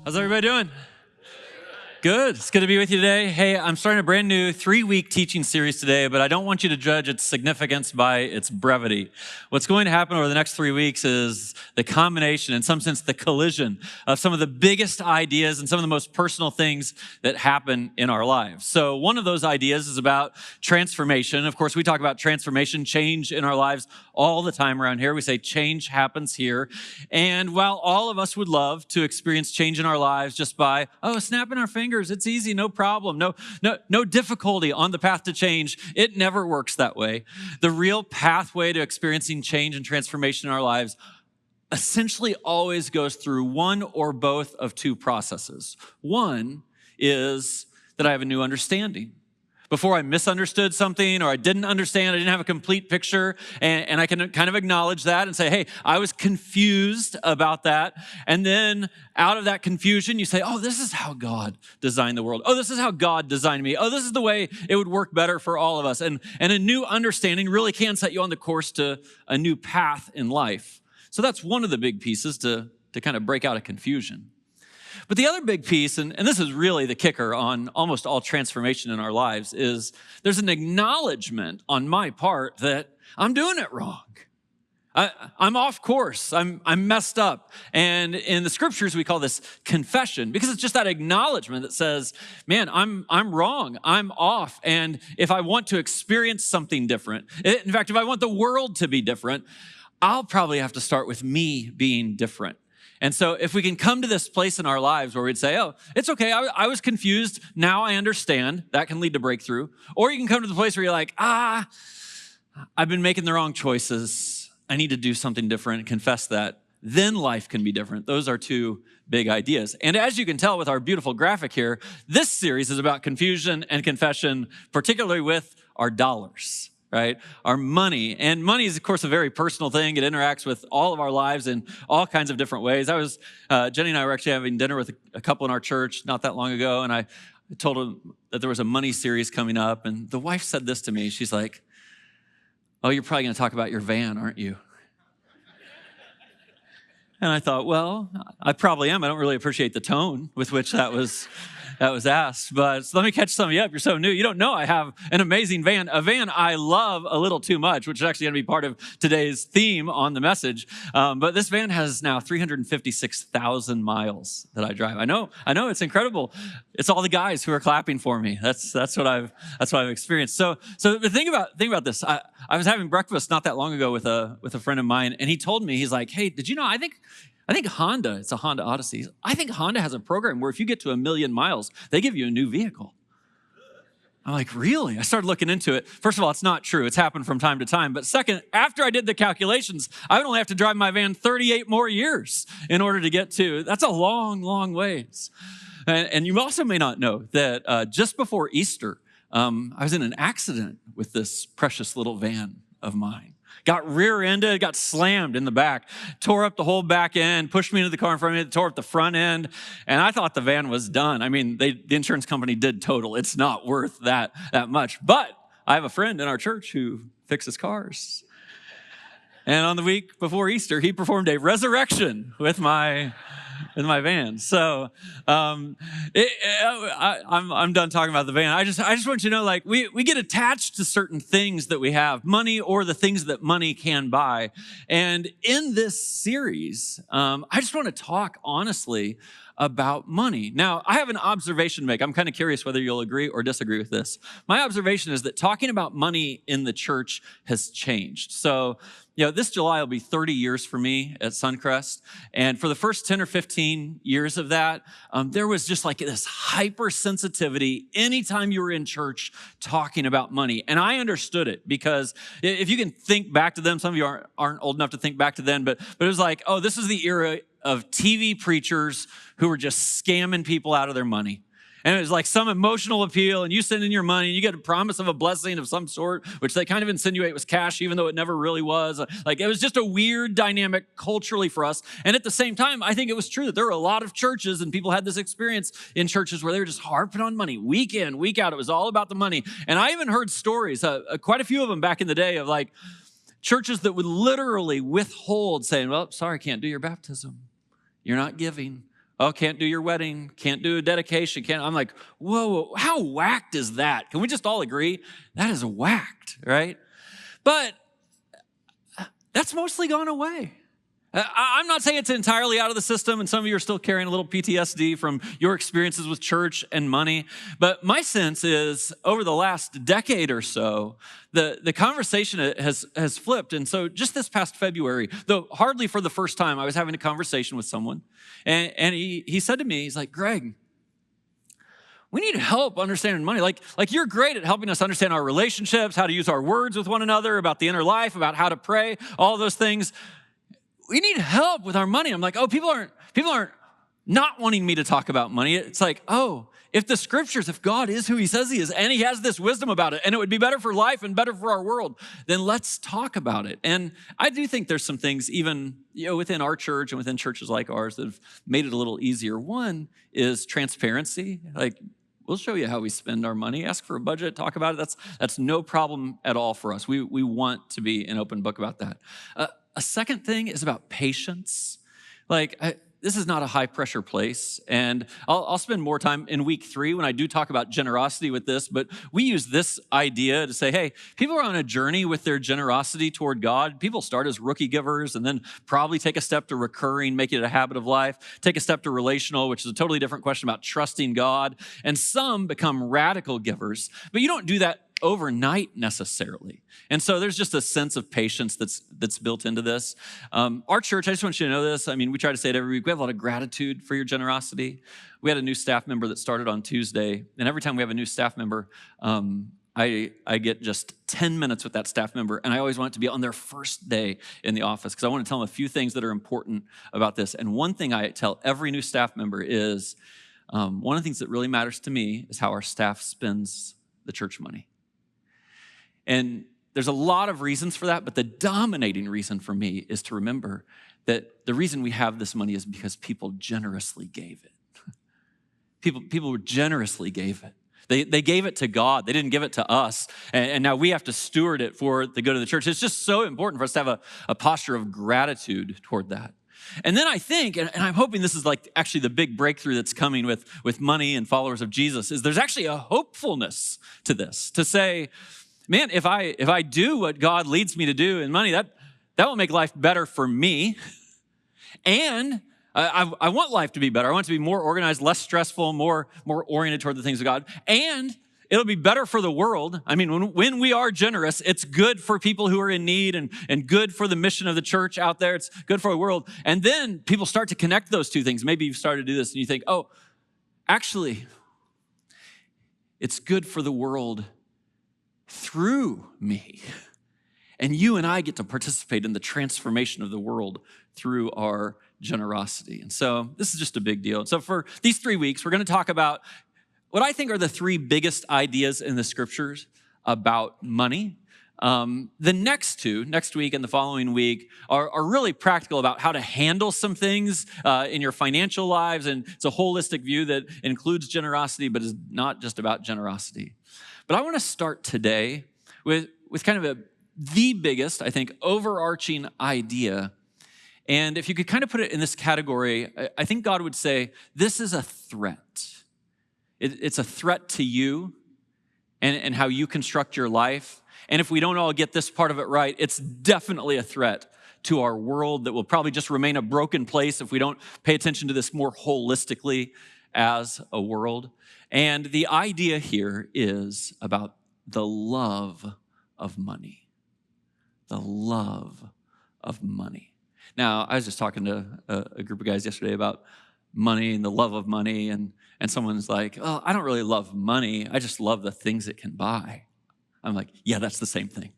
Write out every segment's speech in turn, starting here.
How's everybody doing? Good. It's good to be with you today. Hey, I'm starting a brand new 3-week teaching series today, but I don't want you to judge its significance by its brevity. What's going to happen over the next 3 weeks is the combination, in some sense, the collision of some of the biggest ideas and some of the most personal things that happen in our lives. So one of those ideas is about transformation. Of course, we talk about transformation, change in our lives all the time around here. We say change happens here. And while all of us would love to experience change in our lives just by, snapping our fingers, it's easy, no problem, no difficulty on the path to change, it never works that way. The real pathway to experiencing change and transformation in our lives essentially always goes through one or both of two processes. One is that I have a new understanding. Before I misunderstood something or I didn't understand, I didn't have a complete picture, and I can kind of acknowledge that and say, hey, I was confused about that. And then out of that confusion, you say, oh, this is how God designed the world. Oh, this is how God designed me. Oh, this is the way it would work better for all of us. And a new understanding really can set you on the course to a new path in life. So that's one of the big pieces to kind of break out of confusion. But the other big piece, and this is really the kicker on almost all transformation in our lives, is there's an acknowledgement on my part that I'm doing it wrong. I'm off course. I'm messed up. And in the scriptures, we call this confession because it's just that acknowledgement that says, man, I'm wrong. I'm off. And if I want to experience something different, in fact, if I want the world to be different, I'll probably have to start with me being different. And so if we can come to this place in our lives where we'd say, oh, it's okay, I was confused, now I understand, that can lead to breakthrough. Or you can come to the place where you're like, I've been making the wrong choices. I need to do something different and confess that. Then life can be different. Those are two big ideas. And as you can tell with our beautiful graphic here, this series is about confusion and confession, particularly with our dollars. Right? Our money. And money is, of course, a very personal thing. It interacts with all of our lives in all kinds of different ways. Jenny and I were actually having dinner with a couple in our church not that long ago, and I told them that there was a money series coming up, and the wife said this to me. She's like, oh, you're probably going to talk about your van, aren't you? And I thought, well, I probably am. I don't really appreciate the tone with which that was asked. But let me catch some of you up. You're so new. You don't know I have an amazing van, a van I love a little too much, which is actually going to be part of today's theme on the message. But this van has now 356,000 miles that I drive. I know, it's incredible. It's all the guys who are clapping for me. That's what I've experienced. So think about this. I was having breakfast not that long ago with a friend of mine, and he told me, he's like, hey, did you know, I think Honda, it's a Honda Odyssey. I think Honda has a program where if you get to 1 million miles, they give you a new vehicle. I'm like, really? I started looking into it. First of all, it's not true. It's happened from time to time. But second, after I did the calculations, I would only have to drive my van 38 more years in order to get to. That's a long, long ways. And you also may not know that just before Easter, I was in an accident with this precious little van of mine. Got rear-ended, got slammed in the back, tore up the whole back end, pushed me into the car in front of me, tore up the front end, and I thought the van was done. I mean, the insurance company did total. It's not worth that much. But I have a friend in our church who fixes cars. And on the week before Easter, he performed a resurrection with my van. So I'm done talking about the van. I just want you to know, like, we get attached to certain things that we have, money or the things that money can buy. And in this series, I just want to talk honestly about money. Now, I have an observation to make. I'm kind of curious whether you'll agree or disagree with this. My observation is that talking about money in the church has changed. So, this July will be 30 years for me at Suncrest. And for the first 10 or 15 years of that, there was just like this hypersensitivity anytime you were in church talking about money. And I understood it because if you can think back to them, some of you aren't old enough to think back to then, but it was like, oh, this is the era of TV preachers who were just scamming people out of their money. And it was like some emotional appeal, and you send in your money, and you get a promise of a blessing of some sort, which they kind of insinuate was cash, even though it never really was. Like, it was just a weird dynamic culturally for us. And at the same time, I think it was true that there were a lot of churches, and people had this experience in churches where they were just harping on money, week in, week out. It was all about the money. And I even heard stories, quite a few of them back in the day, of like churches that would literally withhold saying, well, sorry, can't do your baptism. You're not giving. Oh, can't do your wedding, can't do a dedication, can't. I'm like, whoa, how whacked is that? Can we just all agree? That is whacked, right? But that's mostly gone away. I'm not saying it's entirely out of the system, and some of you are still carrying a little PTSD from your experiences with church and money. But my sense is over the last decade or so, the conversation has flipped. And so just this past February, though hardly for the first time, I was having a conversation with someone. And he said to me, he's like, Greg, we need help understanding money. Like you're great at helping us understand our relationships, how to use our words with one another, about the inner life, about how to pray, all those things. We need help with our money. I'm like, oh, people aren't not wanting me to talk about money. It's like, oh, if the scriptures, if God is who he says he is, and he has this wisdom about it, and it would be better for life and better for our world, then let's talk about it. And I do think there's some things even within our church and within churches like ours that have made it a little easier. One is transparency. Like, we'll show you how we spend our money. Ask for a budget, talk about it. That's no problem at all for us. We want to be an open book about that. A second thing is about patience. This is not a high pressure place. And I'll spend more time in week 3 when I do talk about generosity with this, but we use this idea to say, hey, people are on a journey with their generosity toward God. People start as rookie givers and then probably take a step to recurring, make it a habit of life, take a step to relational, which is a totally different question about trusting God. And some become radical givers, but you don't do that overnight necessarily. And so there's just a sense of patience that's built into this. Our church, I just want you to know this. I mean, we try to say it every week. We have a lot of gratitude for your generosity. We had a new staff member that started on Tuesday. And every time we have a new staff member, I get just 10 minutes with that staff member. And I always want it to be on their first day in the office because I want to tell them a few things that are important about this. And one thing I tell every new staff member is one of the things that really matters to me is how our staff spends the church money. And there's a lot of reasons for that, but the dominating reason for me is to remember that the reason we have this money is because people generously gave it. People generously gave it. They gave it to God. They didn't give it to us. And now we have to steward it for the good of the church. It's just so important for us to have a posture of gratitude toward that. And then I think, and I'm hoping this is like actually the big breakthrough that's coming with money and followers of Jesus, is there's actually a hopefulness to this, to say, man, if I do what God leads me to do in money, that will make life better for me. And I want life to be better. I want it to be more organized, less stressful, more oriented toward the things of God. And it'll be better for the world. I mean, when we are generous, it's good for people who are in need and good for the mission of the church out there. It's good for the world. And then people start to connect those two things. Maybe you've started to do this and you think, oh, actually, it's good for the world through me. And you and I get to participate in the transformation of the world through our generosity. And so this is just a big deal. And so for these 3 weeks, we're going to talk about what I think are the 3 biggest ideas in the scriptures about money. The next 2, next week and the following week, are really practical about how to handle some things in your financial lives. And it's a holistic view that includes generosity, but is not just about generosity. But I want to start today with kind of the biggest, I think, overarching idea. And if you could kind of put it in this category, I think God would say, this is a threat. It's a threat to you and how you construct your life. And if we don't all get this part of it right, it's definitely a threat to our world that will probably just remain a broken place if we don't pay attention to this more holistically as a world. And the idea here is about the love of money. The love of money. Now, I was just talking to a group of guys yesterday about money and the love of money, and someone's like, oh, I don't really love money. I just love the things it can buy. I'm like, yeah, that's the same thing.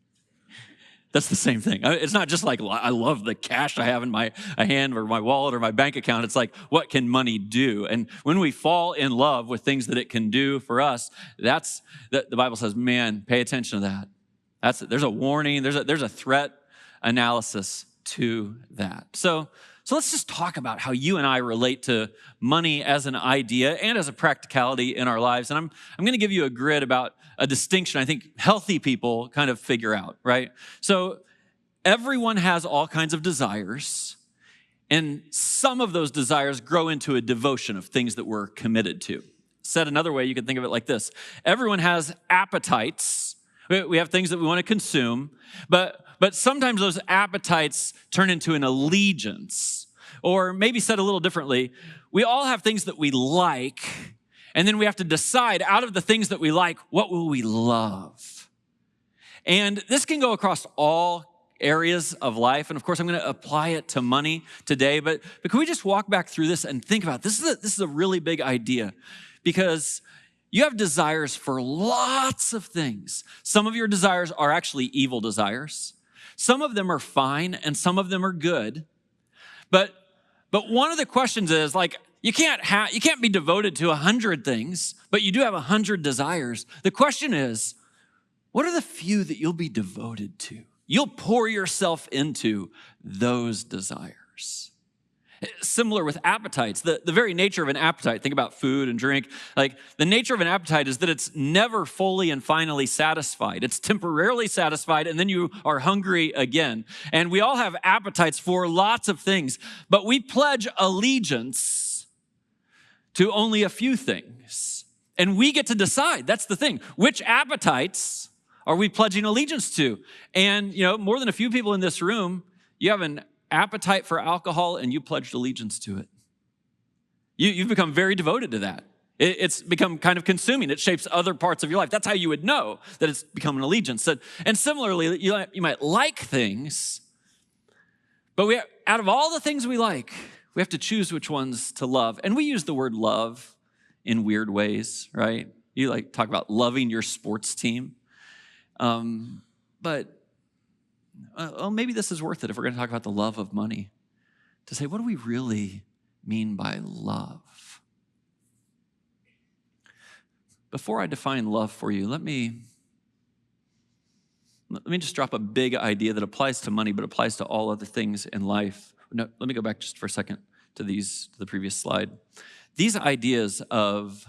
That's the same thing. It's not just like I love the cash I have in my hand or my wallet or my bank account. It's like, what can money do? And when we fall in love with things that it can do for us, the Bible says, man, pay attention to that. There's a warning. There's a threat analysis to that. So let's just talk about how you and I relate to money as an idea and as a practicality in our lives. And I'm going to give you a grid about a distinction I think healthy people kind of figure out, right? So everyone has all kinds of desires. And some of those desires grow into a devotion of things that we're committed to. Said another way, you can think of it like this. Everyone has appetites. We have things that we want to consume, but sometimes those appetites turn into an allegiance. Or maybe said a little differently, we all have things that we like, and then we have to decide out of the things that we like, what will we love? And this can go across all areas of life. And of course, I'm going to apply it to money today. But can we just walk back through this and think about it? This is a really big idea, because you have desires for lots of things. Some of your desires are actually evil desires. Some of them are fine, and some of them are good. But one of the questions is, like, you can't be devoted to 100 things, but you do have 100 desires. The question is, what are the few that you'll be devoted to? You'll pour yourself into those desires. Similar with appetites, the very nature of an appetite, think about food and drink, like the nature of an appetite is that it's never fully and finally satisfied. It's temporarily satisfied, and then you are hungry again. And we all have appetites for lots of things, but we pledge allegiance to only a few things. And we get to decide, that's the thing, which appetites are we pledging allegiance to? And, more than a few people in this room, you have an appetite for alcohol and you pledged allegiance to it. You've become very devoted to that. It's become kind of consuming. It shapes other parts of your life. That's how you would know that it's become an allegiance. And similarly, you might like things, but out of all the things we like, we have to choose which ones to love. And we use the word love in weird ways, right? You talk about loving your sports team. But maybe this is worth it if we're going to talk about the love of money, to say, what do we really mean by love? Before I define love for you, let me just drop a big idea that applies to money, but applies to all other things in life. No, let me go back just for a second to the previous slide. These ideas of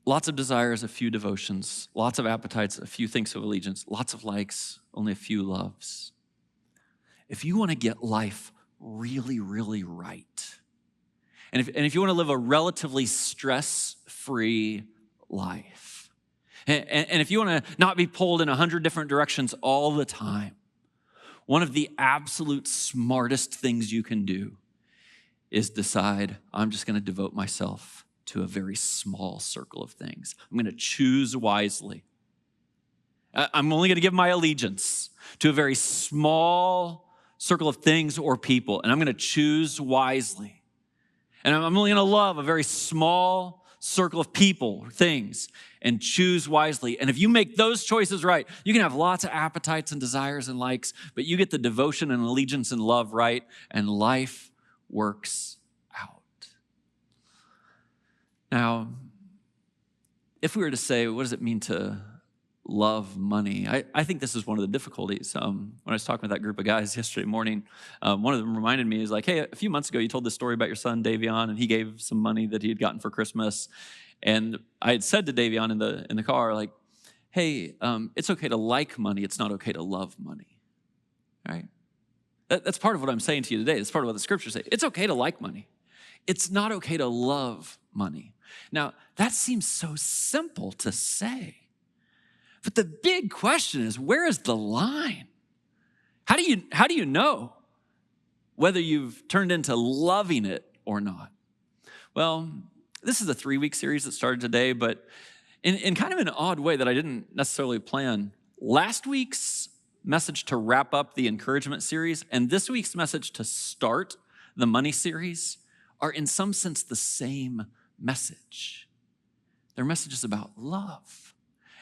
lots of desires, a few devotions, lots of appetites, a few things of allegiance, lots of likes, only a few loves. If you want to get life really, really right, and if you want to live a relatively stress-free life, and if you want to not be pulled in 100 different directions all the time, one of the absolute smartest things you can do is decide, I'm just going to devote myself to a very small circle of things. I'm going to choose wisely. I'm only going to give my allegiance to a very small circle of things or people, and I'm going to choose wisely. And I'm only going to love a very small circle of people or things and choose wisely. And if you make those choices right, you can have lots of appetites and desires and likes, but you get the devotion and allegiance and love right, and life works out. Now, if we were to say, what does it mean to love money? I think this is one of the difficulties. When I was talking with that group of guys yesterday morning, one of them reminded me, is like, hey, a few months ago, you told this story about your son, Davion, and he gave some money that he had gotten for Christmas. And I had said to Davion in the car, like, hey, it's okay to like money. It's not okay to love money, right? That's part of what I'm saying to you today. That's part of what the scriptures say. It's okay to like money. It's not okay to love money. Now, that seems so simple to say. But the big question is, where is the line? How do you know whether you've turned into loving it or not? Well, this is a 3-week series that started today, but in kind of an odd way that I didn't necessarily plan. Last week's message to wrap up the encouragement series and this week's message to start the money series are in some sense the same message. They're messages about love.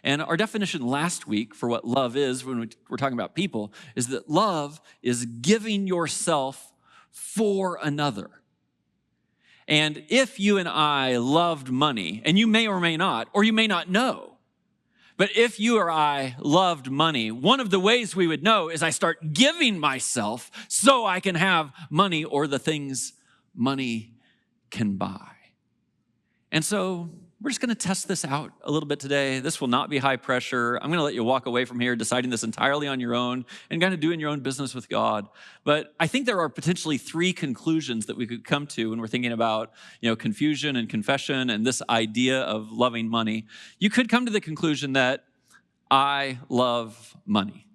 And our definition last week for what love is, when we're talking about people, is that love is giving yourself for another. And if you and I loved money, and you may or may not, or you may not know, but if you or I loved money, one of the ways we would know is I start giving myself so I can have money or the things money can buy. And so we're just going to test this out a little bit today. This will not be high pressure. I'm going to let you walk away from here deciding this entirely on your own and kind of doing your own business with God. But I think there are potentially 3 conclusions that we could come to when we're thinking about, confusion and confession and this idea of loving money. You could come to the conclusion that I love money.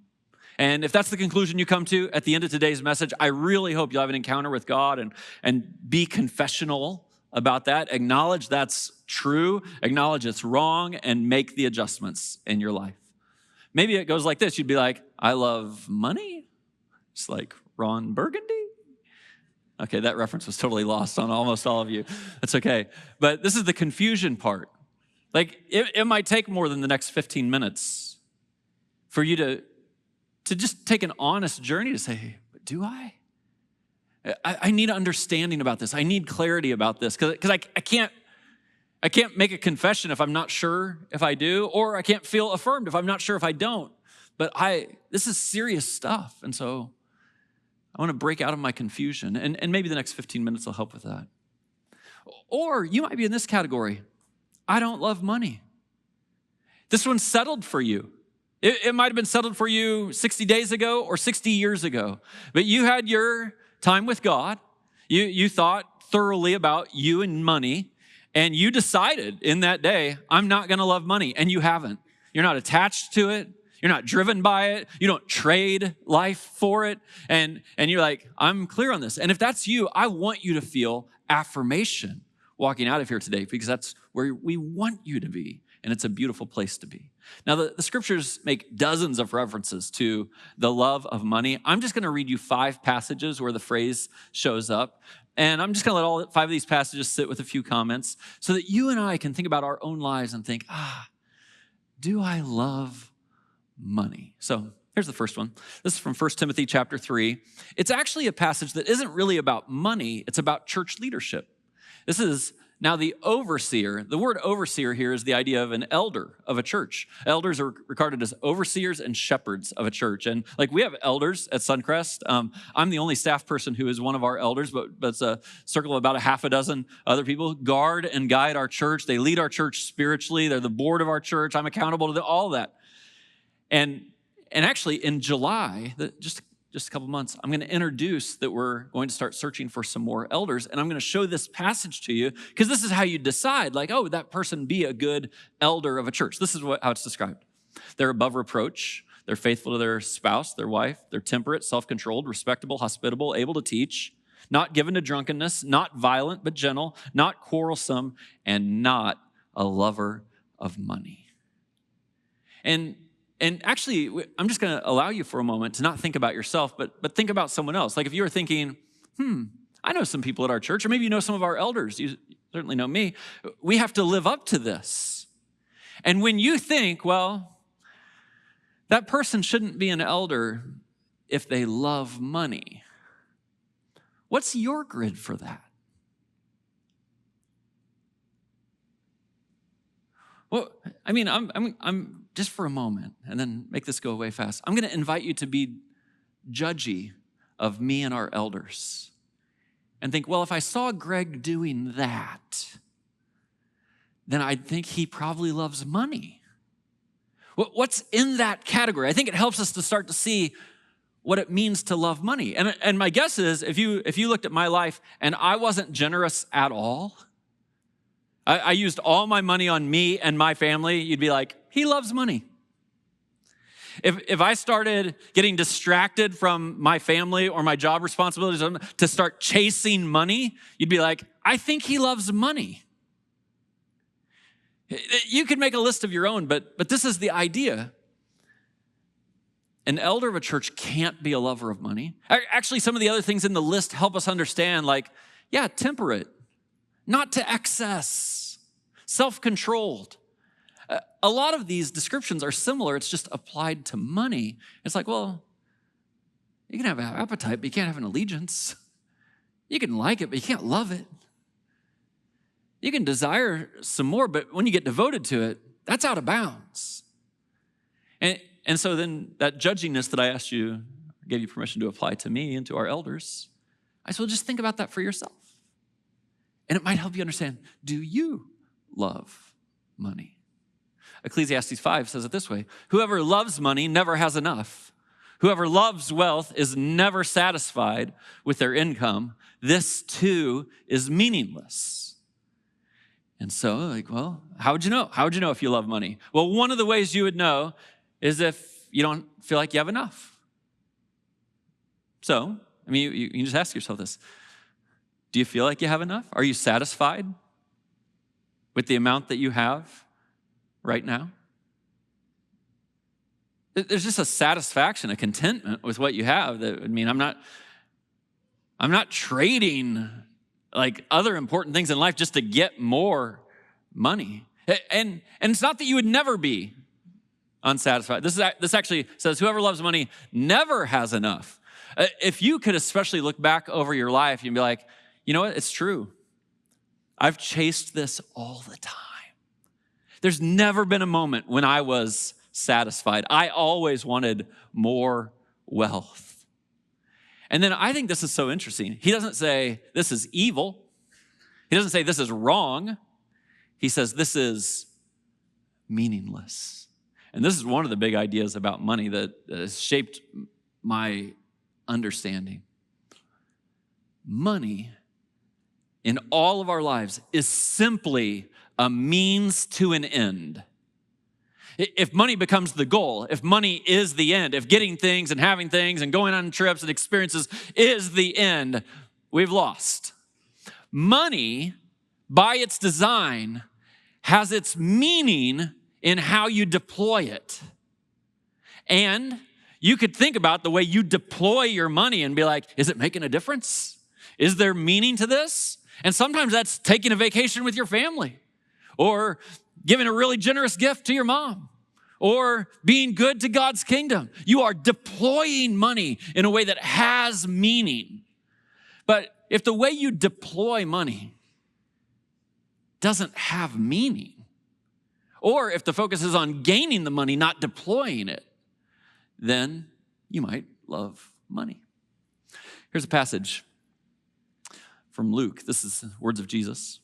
And if that's the conclusion you come to at the end of today's message, I really hope you'll have an encounter with God and be confessional about that. Acknowledge that's true, acknowledge it's wrong, and make the adjustments in your life. Maybe it goes like this. You'd be like, I love money? It's like Ron Burgundy? Okay, that reference was totally lost on almost all of you. That's okay. But this is the confusion part. Like, it might take more than the next 15 minutes for you to just take an honest journey to say, hey, but do I? I need understanding about this. I need clarity about this because I can't make a confession if I'm not sure if I do, or I can't feel affirmed if I'm not sure if I don't. But this is serious stuff. And so I want to break out of my confusion. And maybe the next 15 minutes will help with that. Or you might be in this category. I don't love money. This one's settled for you. It might have been settled for you 60 days ago or 60 years ago. But you had your time with God. You thought thoroughly about you and money. And you decided in that day, I'm not going to love money. And you haven't. You're not attached to it. You're not driven by it. You don't trade life for it. And you're like, I'm clear on this. And if that's you, I want you to feel affirmation walking out of here today, because that's where we want you to be. And it's a beautiful place to be. Now, the scriptures make dozens of references to the love of money. I'm just going to read you 5 passages where the phrase shows up. And I'm just going to let all 5 of these passages sit with a few comments so that you and I can think about our own lives and think, do I love money? So here's the first one. This is from 1 Timothy chapter 3. It's actually a passage that isn't really about money. It's about church leadership. This is now the overseer. The word overseer here is the idea of an elder of a church. Elders are regarded as overseers and shepherds of a church. And like we have elders at Suncrest. I'm the only staff person who is one of our elders, but it's a circle of about a half a dozen other people who guard and guide our church. They lead our church spiritually. They're the board of our church. I'm accountable to all that. And actually in July, just a couple months, I'm going to introduce that we're going to start searching for some more elders. And I'm going to show this passage to you because this is how you decide, like, would that person be a good elder of a church? This is how it's described. They're above reproach. They're faithful to their spouse, their wife. They're temperate, self-controlled, respectable, hospitable, able to teach, not given to drunkenness, not violent, but gentle, not quarrelsome, and not a lover of money. And actually, I'm just going to allow you for a moment to not think about yourself, but think about someone else. Like if you were thinking, I know some people at our church, or maybe you know some of our elders. You certainly know me. We have to live up to this. And when you think, well, that person shouldn't be an elder if they love money, what's your grid for that? Well, I mean, I'm just for a moment, and then make this go away fast. I'm going to invite you to be judgy of me and our elders and think, well, if I saw Greg doing that, then I'd think he probably loves money. What's in that category? I think it helps us to start to see what it means to love money. And my guess is if you looked at my life and I wasn't generous at all, I used all my money on me and my family, you'd be like, he loves money. If I started getting distracted from my family or my job responsibilities to start chasing money, you'd be like, I think he loves money. You could make a list of your own, but this is the idea. An elder of a church can't be a lover of money. Actually, some of the other things in the list help us understand, like, temperate, not to excess, self-controlled. A lot of these descriptions are similar. It's just applied to money. It's like, well, you can have an appetite, but you can't have an allegiance. You can like it, but you can't love it. You can desire some more, but when you get devoted to it, that's out of bounds. And so then that judginess that I asked you, gave you permission to apply to me and to our elders, I said, well, just think about that for yourself. And it might help you understand, do you love money. Ecclesiastes 5 says it this way: whoever loves money never has enough. Whoever loves wealth is never satisfied with their income. This too is meaningless. And so, well, how would you know? How would you know if you love money? Well, one of the ways you would know is if you don't feel like you have enough. So, you can just ask yourself this. Do you feel like you have enough? Are you satisfied with the amount that you have right now? There's just a satisfaction, a contentment with what you have. I'm not trading like other important things in life just to get more money. And it's not that you would never be unsatisfied. This actually says whoever loves money never has enough. If you could especially look back over your life and be like, you know what, it's true. I've chased this all the time. There's never been a moment when I was satisfied. I always wanted more wealth. And then I think this is so interesting. He doesn't say this is evil. He doesn't say this is wrong. He says this is meaningless. And this is one of the big ideas about money that has shaped my understanding. Money in all of our lives is simply a means to an end. If money becomes the goal, if money is the end, if getting things and having things and going on trips and experiences is the end, we've lost. Money, by its design, has its meaning in how you deploy it. And you could think about the way you deploy your money and be like, is it making a difference? Is there meaning to this? And sometimes that's taking a vacation with your family, or giving a really generous gift to your mom, or being good to God's kingdom. You are deploying money in a way that has meaning. But if the way you deploy money doesn't have meaning, or if the focus is on gaining the money, not deploying it, then you might love money. Here's a passage from Luke. This is the words of Jesus.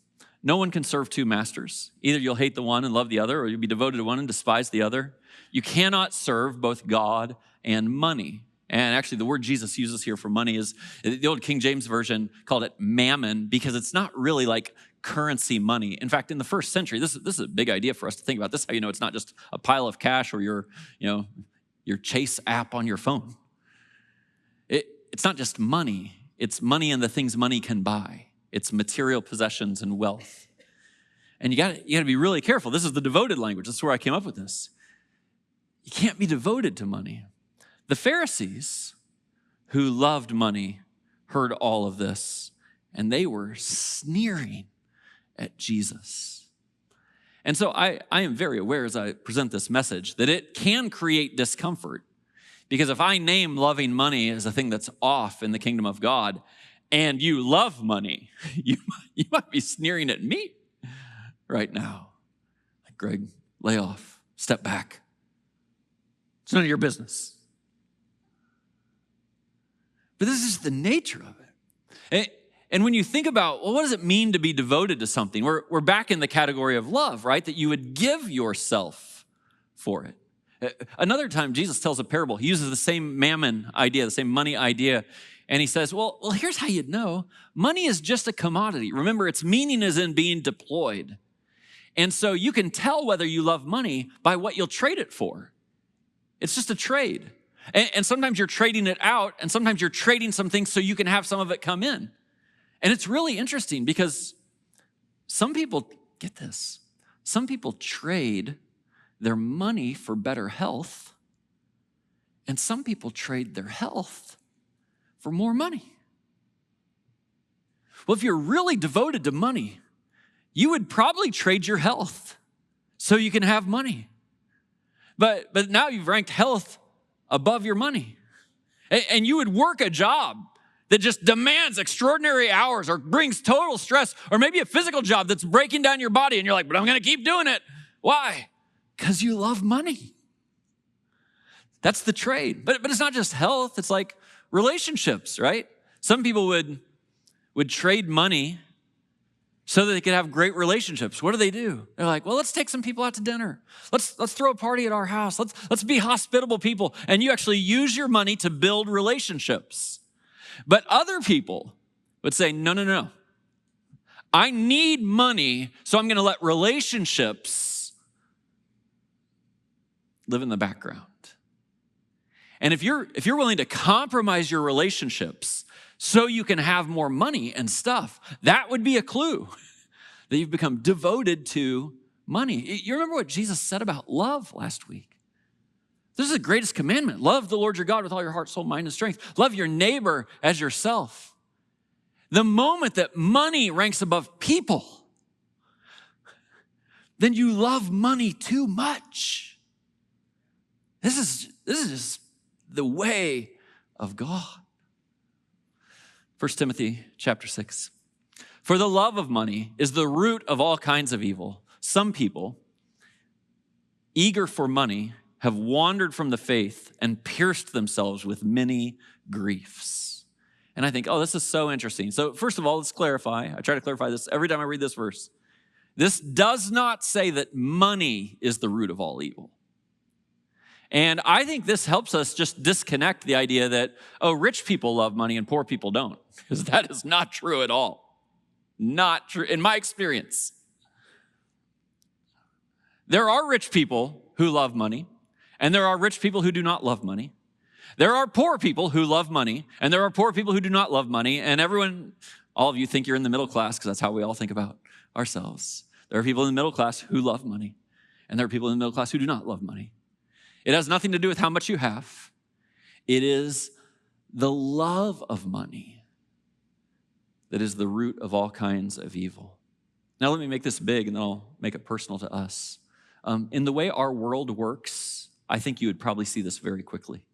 No one can serve two masters. Either you'll hate the one and love the other, or you'll be devoted to one and despise the other. You cannot serve both God and money. And actually, the word Jesus uses here for money is, the old King James Version called it mammon, because it's not really like currency money. In fact, in the first century, this is a big idea for us to think about. This is how you know it's not just a pile of cash or your Chase app on your phone. It's not just money. It's money and the things money can buy. It's material possessions and wealth. And you got to be really careful. This is the devoted language. This is where I came up with this. You can't be devoted to money. The Pharisees, who loved money, heard all of this, and they were sneering at Jesus. And so I am very aware as I present this message that it can create discomfort, because if I name loving money as a thing that's off in the kingdom of God, and you love money, you might be sneering at me right now. Like, Greg, lay off, step back. It's none of your business. But this is the nature of it. And when you think about, well, what does it mean to be devoted to something? We're back in the category of love, right? That you would give yourself for it. Another time, Jesus tells a parable. He uses the same mammon idea, the same money idea. And he says, well, here's how you'd know. Money is just a commodity. Remember, its meaning is in being deployed. And so you can tell whether you love money by what you'll trade it for. It's just a trade. And sometimes you're trading it out, and sometimes you're trading some things so you can have some of it come in. And it's really interesting because some people, get this, some people trade their money for better health, and some people trade their health for more money. Well, if you're really devoted to money, you would probably trade your health so you can have money. But now you've ranked health above your money. And you would work a job that just demands extraordinary hours or brings total stress, or maybe a physical job that's breaking down your body, and you're like, but I'm going to keep doing it. Why? Because you love money. That's the trade. But it's not just health. It's like relationships, right? Some people would trade money so that they could have great relationships. What do? They're like, well, let's take some people out to dinner. Let's throw a party at our house. Let's be hospitable people. And you actually use your money to build relationships. But other people would say, no. I need money, so I'm going to let relationships live in the background. And if you're willing to compromise your relationships so you can have more money and stuff, that would be a clue that you've become devoted to money. You remember what Jesus said about love last week? This is the greatest commandment. Love the Lord your God with all your heart, soul, mind, and strength. Love your neighbor as yourself. The moment that money ranks above people, then you love money too much. This is just the way of God. 1 Timothy chapter 6. For the love of money is the root of all kinds of evil. Some people, eager for money, have wandered from the faith and pierced themselves with many griefs. And I think, this is so interesting. So first of all, let's clarify. I try to clarify this every time I read this verse. This does not say that money is the root of all evil. And I think this helps us just disconnect the idea that, rich people love money and poor people don't. Because that is not true at all. Not true, in my experience. There are rich people who love money, and there are rich people who do not love money. There are poor people who love money, and there are poor people who do not love money, and all of you think you're in the middle class, because that's how we all think about ourselves. There are people in the middle class who love money, and there are people in the middle class who do not love money. It has nothing to do with how much you have. It is the love of money that is the root of all kinds of evil. Now let me make this big and then I'll make it personal to us. In the way our world works, I think you would probably see this very quickly.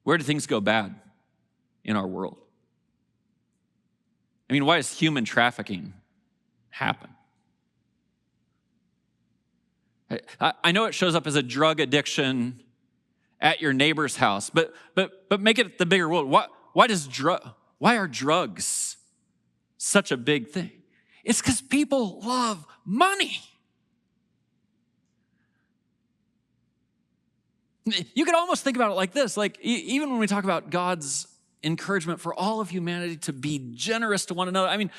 Where do things go bad in our world? I mean, why does human trafficking happen? I know it shows up as a drug addiction at your neighbor's house, but make it the bigger world. Why are drugs such a big thing? It's because people love money. You could almost think about it like this. Like, even when we talk about God's encouragement for all of humanity to be generous to one another, I mean,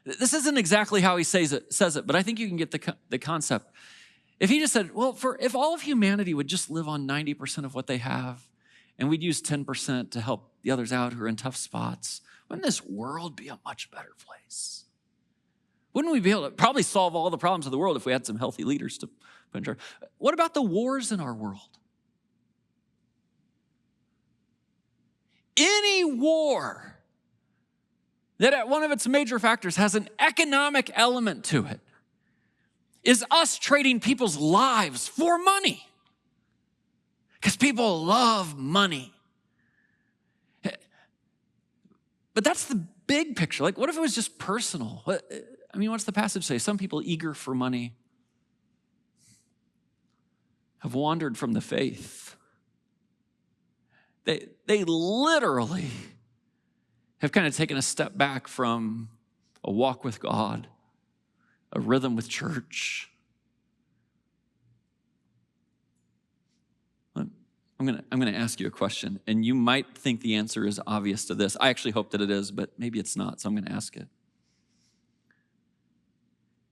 this isn't exactly how he says it, but I think you can get the concept. If he just said, if all of humanity would just live on 90% of what they have, and we'd use 10% to help the others out who are in tough spots, wouldn't this world be a much better place? Wouldn't we be able to probably solve all the problems of the world if we had some healthy leaders to put in charge? What about the wars in our world? Any war that at one of its major factors has an economic element to it is us trading people's lives for money. Because people love money. But that's the big picture. Like, what if it was just personal? What's the passage say? Some people eager for money have wandered from the faith. They literally have kind of taken a step back from a walk with God, a rhythm with church. I'm going to ask you a question, and you might think the answer is obvious to this. I actually hope that it is, but maybe it's not, so I'm going to ask it.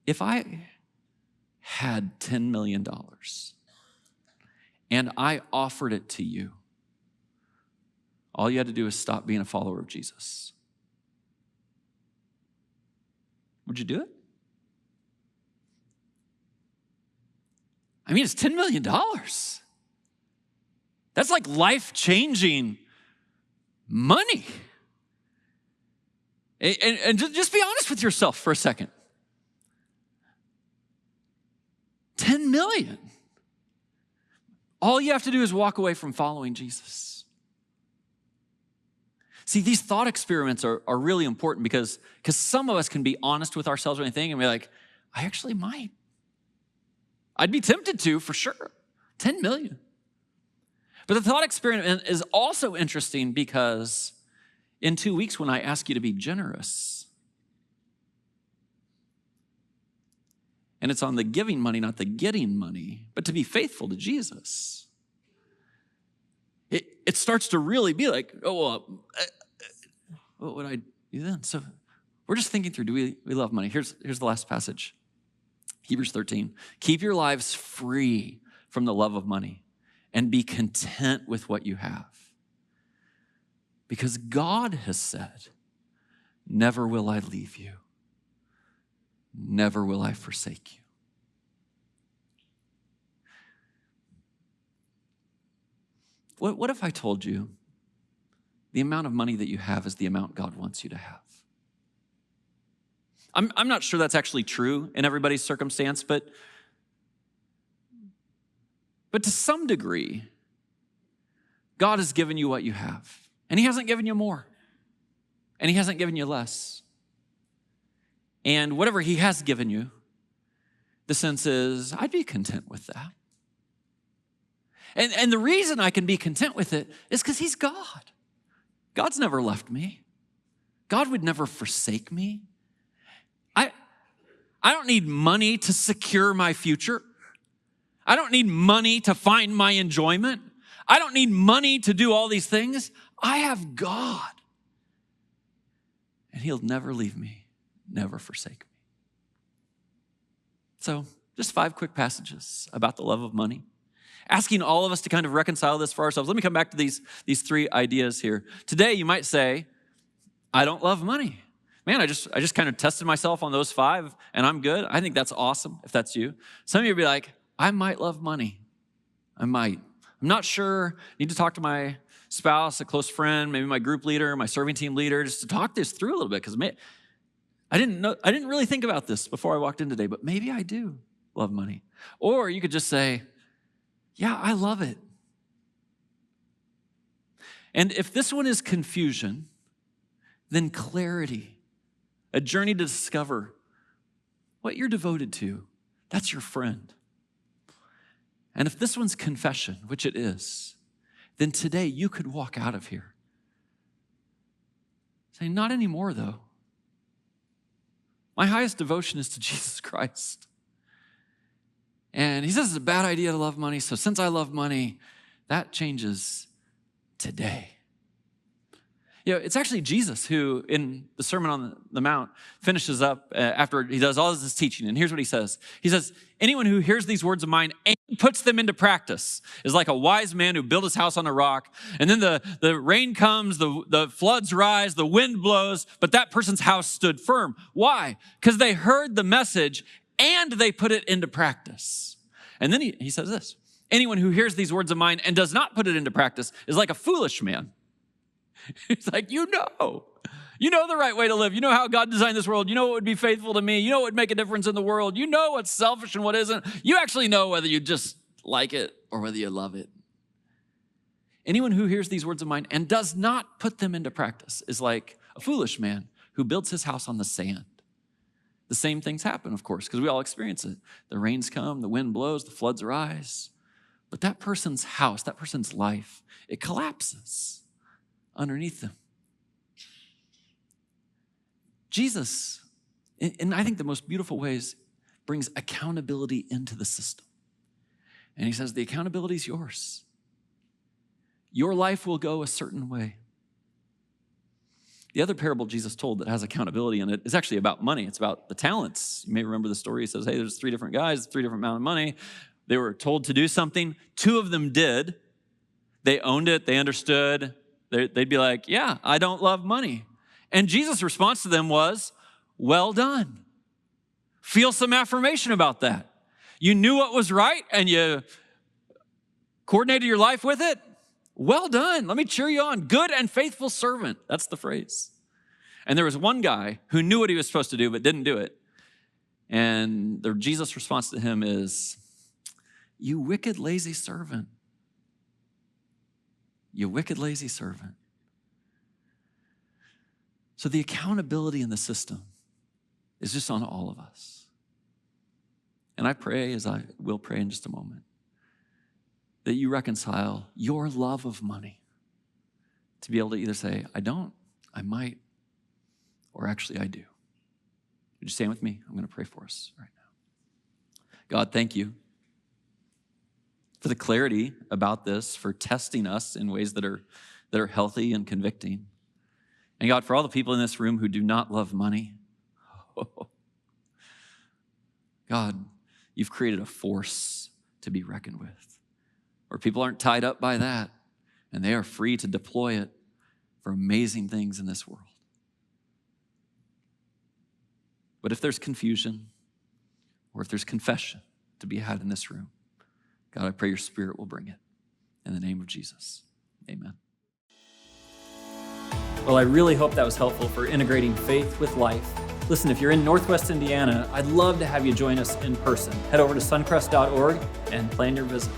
If I had $10 million and I offered it to you, all you had to do is stop being a follower of Jesus, would you do it? It's $10 million. That's like life-changing money. And just be honest with yourself for a second. 10 million. All you have to do is walk away from following Jesus. See, these thought experiments are really important because some of us can be honest with ourselves or anything and be like, I actually might. I'd be tempted to, for sure. 10 million. But the thought experiment is also interesting because in 2 weeks when I ask you to be generous, And it's on the giving money, not the getting money, but to be faithful to Jesus. It starts to really be like, oh, well, what would I do then? So we're just thinking through, do we love money? Here's the last passage, Hebrews 13. Keep your lives free from the love of money and be content with what you have. Because God has said, never will I leave you. Never will I forsake you. What if I told you the amount of money that you have is the amount God wants you to have? I'm not sure that's actually true in everybody's circumstance, but to some degree, God has given you what you have. And he hasn't given you more. And he hasn't given you less. And whatever he has given you, the sense is, I'd be content with that. And the reason I can be content with it is because he's God. God's never left me. God would never forsake me. I don't need money to secure my future. I don't need money to find my enjoyment. I don't need money to do all these things. I have God. And he'll never leave me, never forsake me. So just 5 quick passages about the love of money, asking all of us to kind of reconcile this for ourselves. Let me come back to these 3 ideas here. Today, you might say, I don't love money. Man, I just kind of tested myself on those 5 and I'm good. I think that's awesome if that's you. Some of you will be like, I might love money. I might. I'm not sure. Need to talk to my spouse, a close friend, maybe my group leader, my serving team leader, just to talk this through a little bit, because I didn't really think about this before I walked in today, but maybe I do love money. Or you could just say, yeah, I love it. And if this one is confusion, then clarity, a journey to discover what you're devoted to, that's your friend. And if this one's confession, which it is, then today you could walk out of here saying, not anymore though. My highest devotion is to Jesus Christ. And he says it's a bad idea to love money, so since I love money, that changes today. You know, it's actually Jesus who, in the Sermon on the Mount, finishes up after he does all of his teaching. And here's what he says. He says, anyone who hears these words of mine and puts them into practice is like a wise man who built his house on a rock. And then the rain comes, the floods rise, the wind blows, but that person's house stood firm. Why? Because they heard the message and they put it into practice. And then he says this, anyone who hears these words of mine and does not put it into practice is like a foolish man. It's like, you know the right way to live. You know how God designed this world. You know what would be faithful to me. You know what would make a difference in the world. You know what's selfish and what isn't. You actually know whether you just like it or whether you love it. Anyone who hears these words of mine and does not put them into practice is like a foolish man who builds his house on the sand. The same things happen, of course, because we all experience it. The rains come, the wind blows, the floods rise. But that person's house, that person's life, it collapses underneath them. Jesus, in I think the most beautiful ways, brings accountability into the system. And he says, the accountability is yours. Your life will go a certain way. The other parable Jesus told that has accountability in it is actually about money. It's about the talents. You may remember the story. He says, hey, there's 3 different guys, 3 different amount of money. They were told to do something. 2 of them did. They owned it. They understood. They'd be like, yeah, I don't love money. And Jesus' response to them was, well done. Feel some affirmation about that. You knew what was right and you coordinated your life with it. Well done. Let me cheer you on. Good and faithful servant. That's the phrase. And there was one guy who knew what he was supposed to do but didn't do it. And Jesus' response to him is, you wicked, lazy servant. You wicked, lazy servant. So the accountability in the system is just on all of us. And I pray, as I will pray in just a moment, that you reconcile your love of money to be able to either say, I don't, I might, or actually I do. Would you stand with me? I'm going to pray for us right now. God, thank you for the clarity about this, for testing us in ways that are healthy and convicting. And God, for all the people in this room who do not love money, God, you've created a force to be reckoned with, where people aren't tied up by that, and they are free to deploy it for amazing things in this world. But if there's confusion, or if there's confession to be had in this room, God, I pray your Spirit will bring it. In the name of Jesus, amen. Well, I really hope that was helpful for integrating faith with life. Listen, if you're in Northwest Indiana, I'd love to have you join us in person. Head over to suncrest.org and plan your visit.